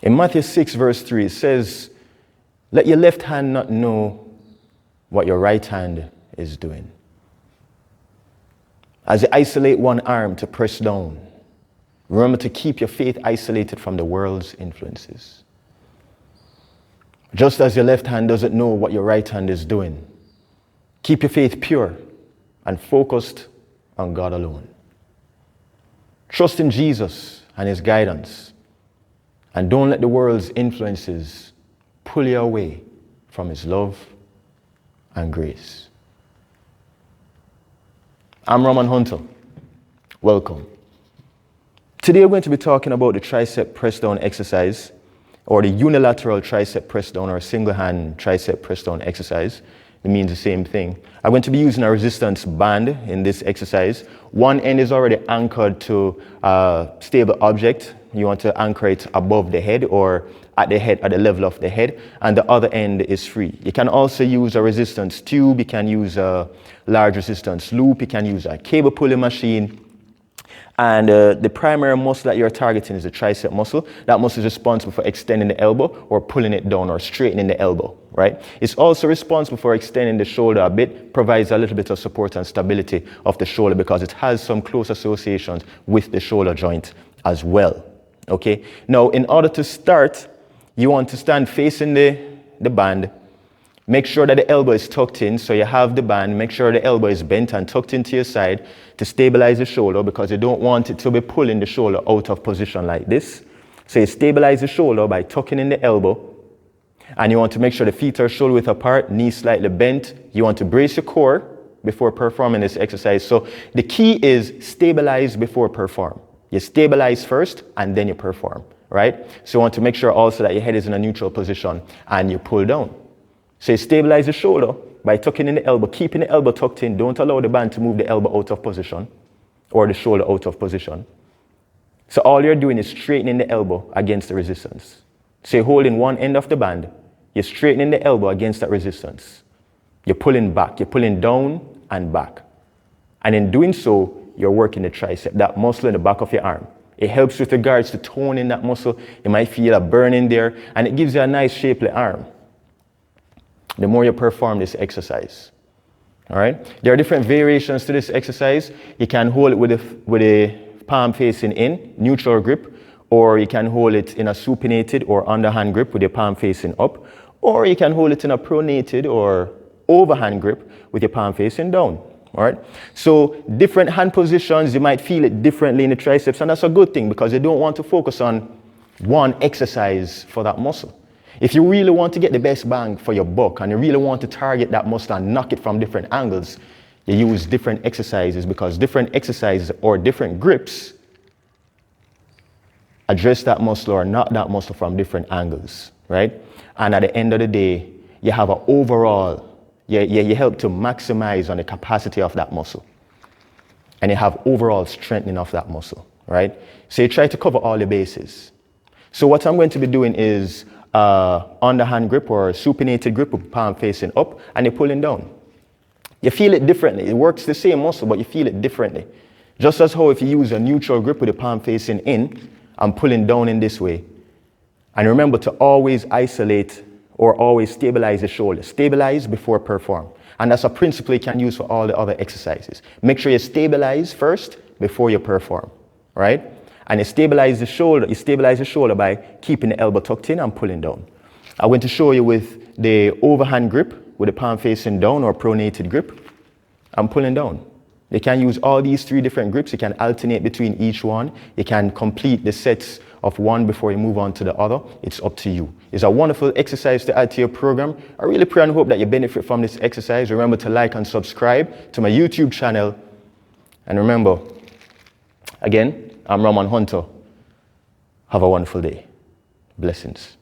In Matthew 6, verse 3, it says, let your left hand not know what your right hand is doing. As you isolate one arm to press down, remember to keep your faith isolated from the world's influences. Just as your left hand doesn't know what your right hand is doing, keep your faith pure and focused on God alone. Trust in Jesus and his guidance, and don't let the world's influences pull you away from his love and grace. I'm Roman Hunter. Welcome. Today we're going to be talking about the tricep press down exercise, or the unilateral tricep press down, or single hand tricep press down exercise. It means the same thing. I'm going to be using a resistance band in this exercise. One end is already anchored to a stable object. You want to anchor it above the head or at the head, at the level of the head, and the other end is free. You can also use a resistance tube. You can use a large resistance loop. You can use a cable pulley machine. And the primary muscle that you're targeting is the tricep muscle. That muscle is responsible for extending the elbow or pulling it down or straightening the elbow, right? It's also responsible for extending the shoulder a bit, provides a little bit of support and stability of the shoulder because it has some close associations with the shoulder joint as well, okay? Now, in order to start, you want to stand facing the band. Make sure that the elbow is tucked in, so you have the band. Make sure the elbow is bent and tucked into your side to stabilize the shoulder, because you don't want it to be pulling the shoulder out of position like this. So you stabilize the shoulder by tucking in the elbow, and you want to make sure the feet are shoulder width apart, knees slightly bent. You want to brace your core before performing this exercise. So the key is stabilize before perform. You stabilize first and then you perform, right? So you want to make sure also that your head is in a neutral position and you pull down. So you stabilize the shoulder by tucking in the elbow, keeping the elbow tucked in. Don't allow the band to move the elbow out of position or the shoulder out of position. So all you're doing is straightening the elbow against the resistance. So you're holding one end of the band. You're straightening the elbow against that resistance. You're pulling back. You're pulling down and back. And in doing so, you're working the tricep, that muscle in the back of your arm. It helps with regards to toning that muscle. You might feel a burn in there, and it gives you a nice shapely arm the more you perform this exercise. All right? There are different variations to this exercise. You can hold it with a palm facing in, neutral grip, or you can hold it in a supinated or underhand grip with your palm facing up, or you can hold it in a pronated or overhand grip with your palm facing down. All right? So different hand positions, you might feel it differently in the triceps, and that's a good thing because you don't want to focus on one exercise for that muscle. If you really want to get the best bang for your buck and you really want to target that muscle and knock it from different angles, you use different exercises, because different exercises or different grips address that muscle or knock that muscle from different angles, right? And at the end of the day, you have an overall, you help to maximize on the capacity of that muscle. And you have overall strengthening of that muscle, right? So you try to cover all the bases. So what I'm going to be doing is underhand grip or supinated grip with palm facing up, and you're pulling down. You feel it differently. It works the same muscle, but you feel it differently. Just as how if you use a neutral grip with the palm facing in and pulling down in this way. And remember to always isolate or always stabilize the shoulder. Stabilize before perform. And that's a principle you can use for all the other exercises. Make sure you stabilize first before you perform, right? And you stabilize the shoulder by keeping the elbow tucked in and pulling down. I'm going to show you with the overhand grip with the palm facing down or pronated grip. I'm pulling down. You can use all these three different grips. You can alternate between each one. You can complete the sets of one before you move on to the other. It's up to you. It's a wonderful exercise to add to your program. I really pray and hope that you benefit from this exercise. Remember to like and subscribe to my YouTube channel. And remember, again, I'm Roman Hunter. Have a wonderful day. Blessings.